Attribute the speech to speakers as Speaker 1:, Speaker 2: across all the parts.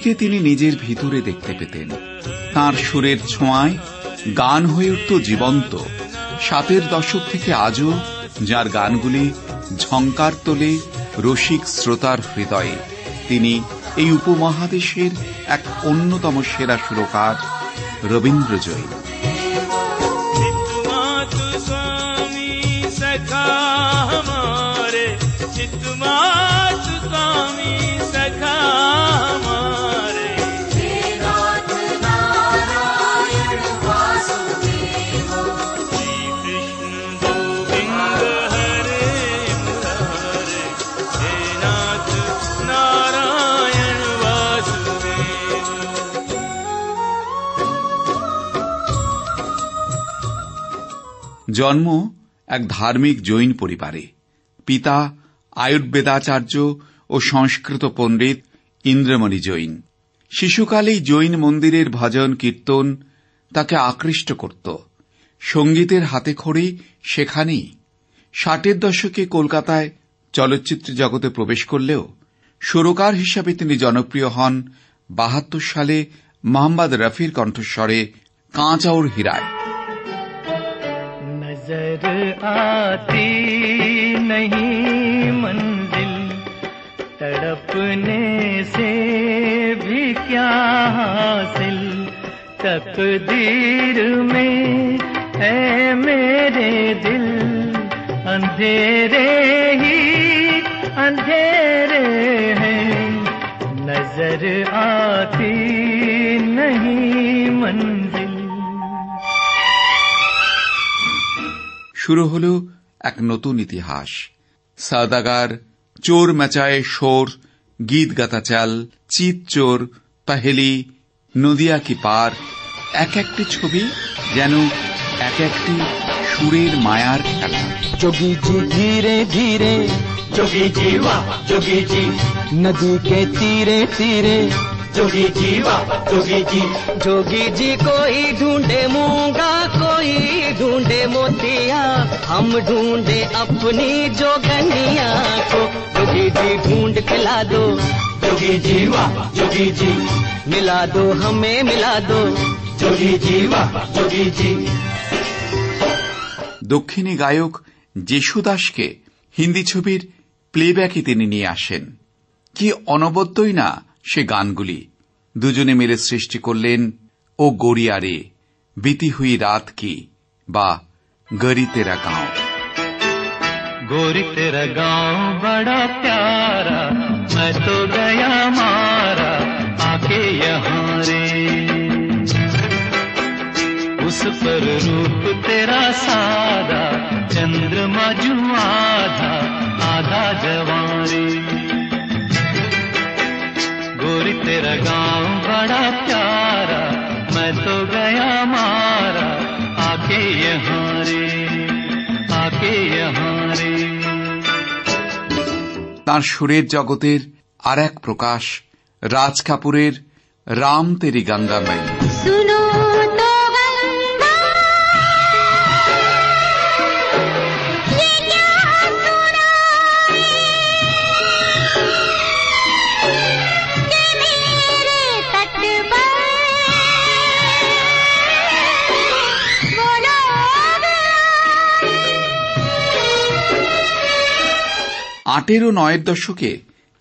Speaker 1: প্রকৃতিকে তিনি নিজের ভিতরে দেখতে পেতেন। তাঁর সুরের ছোঁয়ায় গান হয়ে উঠত জীবন্ত। 60-এর দশক থেকে আজও যার গানগুলি ঝংকার তোলে রসিক শ্রোতার হৃদয়ে, তিনি এই উপমহাদেশের এক অন্যতম সেরা সুরকার রবীন্দ্র জৈন। জন্ম এক ধার্মিক জৈন পরিবারে। পিতা আয়ুর্বেদাচার্য ও সংস্কৃত পণ্ডিত ইন্দ্রমণি জৈন। শিশুকালেই জৈন মন্দিরের ভজন কীর্তন তাকে আকৃষ্ট করত। সঙ্গীতের হাতেখড়ি সেখানেই। 60-এর দশকে কলকাতায় চলচ্চিত্র জগতে প্রবেশ করলেও সুরকার হিসাবে তিনি জনপ্রিয় হন 72 সালে মোহাম্মদ রফির কণ্ঠস্বরে কাঁচা और হীরায়।
Speaker 2: नजर आती नहीं मंजिल, तड़पने से भी क्या हासिल, तकदीर में है मेरे दिल, अंधेरे ही अंधेरे हैं, नजर आती नहीं मंजिल।
Speaker 1: শুরু হল এক নতুন ইতিহাস। সওদাগার, চোর মচায়ে শোর, গীত গাতা চাল, চিত চোর, পহেলি, নদিয়া কি পার, এক একটি ছবি যেন এক একটি সুরের মায়ার খেলা।
Speaker 2: जोगी जी धीरे धीरे, जोगी जी वाह जोगी जी, नदी के तीरे तीरे, जोगी जी वाह जोगी जी, जोगी जी कोई ढूंढे मूंगा कोई ढूंढे मोतिया, हम ढूंढे अपनी जोगनिया को, जोगी जी ढूंढ खिला दो, जोगी जी वाह जोगी जी, मिला दो हमें मिला दो, जोगी जी वाह जोगी जी।
Speaker 1: দক্ষিণী গায়ক যেশু দাসকে হিন্দি ছবির প্লেব্যাকে তিনি নিয়ে আসেন। কি অনবদ্যই না সে গানগুলি। দুজনে মিলে সৃষ্টি করলেন ও গড়িয়া রে, बीती हुई रात की, বা गरी तेरा गांव।
Speaker 2: गोरी तेरा गांव बड़ा प्यारा, मैं तो गया मारा आके यहाँ रे, उस पर रूप तेरा सादा, चंद्रमा जू आधा आधा जवां रे, गोरी तेरा गांव बड़ा प्यारा, मैं तो गया मारा आके यहाँ रे, आके यहाँ रे।
Speaker 1: তাঁর সুরের জগতের আর এক প্রকাশ রাজ কাপুরের রাম তেরি গঙ্গা মাই। আটের ও 9-এর দশকে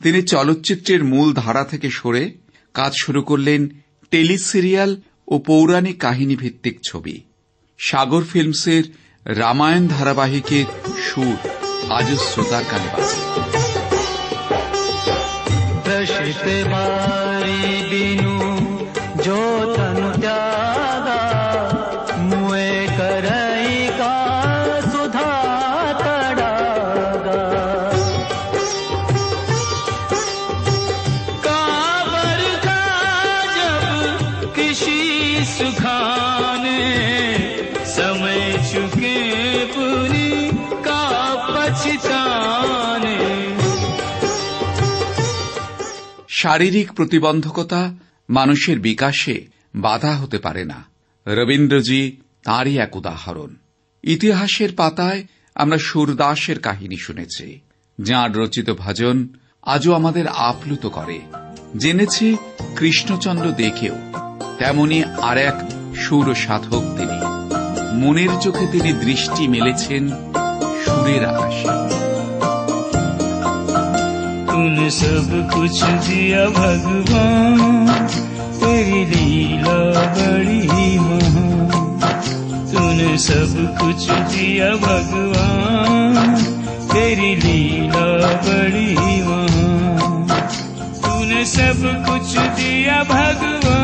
Speaker 1: তিনি চলচ্চিত্রের মূল ধারা থেকে সরে কাজ শুরু করলেন টেলি সিরিয়াল ও পৌরাণিক কাহিনী ভিত্তিক ছবি। সাগর ফিল্মসের রামায়ণ ধারাবাহিকের সুর আজও শ্রোতার কানে বাজে। শারীরিক প্রতিবন্ধকতা মানুষের বিকাশে বাধা হতে পারে না। রবীন্দ্রজি তাঁরই এক উদাহরণ। ইতিহাসের পাতায় আমরা সুরদাসের কাহিনী শুনেছি, যাঁর রচিত ভজন আজও আমাদের আপ্লুত করে। জেনেছে কৃষ্ণচন্দ্র দেখেও তেমনি আর এক সুর সাধক তিনি। মনের চোখে তিনি দৃষ্টি মেলেছেন সুরের আকাশে।
Speaker 3: तूने सब कुछ दिया भगवान, तेरी लीला बड़ी महान। तूने सब कुछ दिया भगवान, तेरी लीला बड़ी महान। तूने सब कुछ दिया भगवान,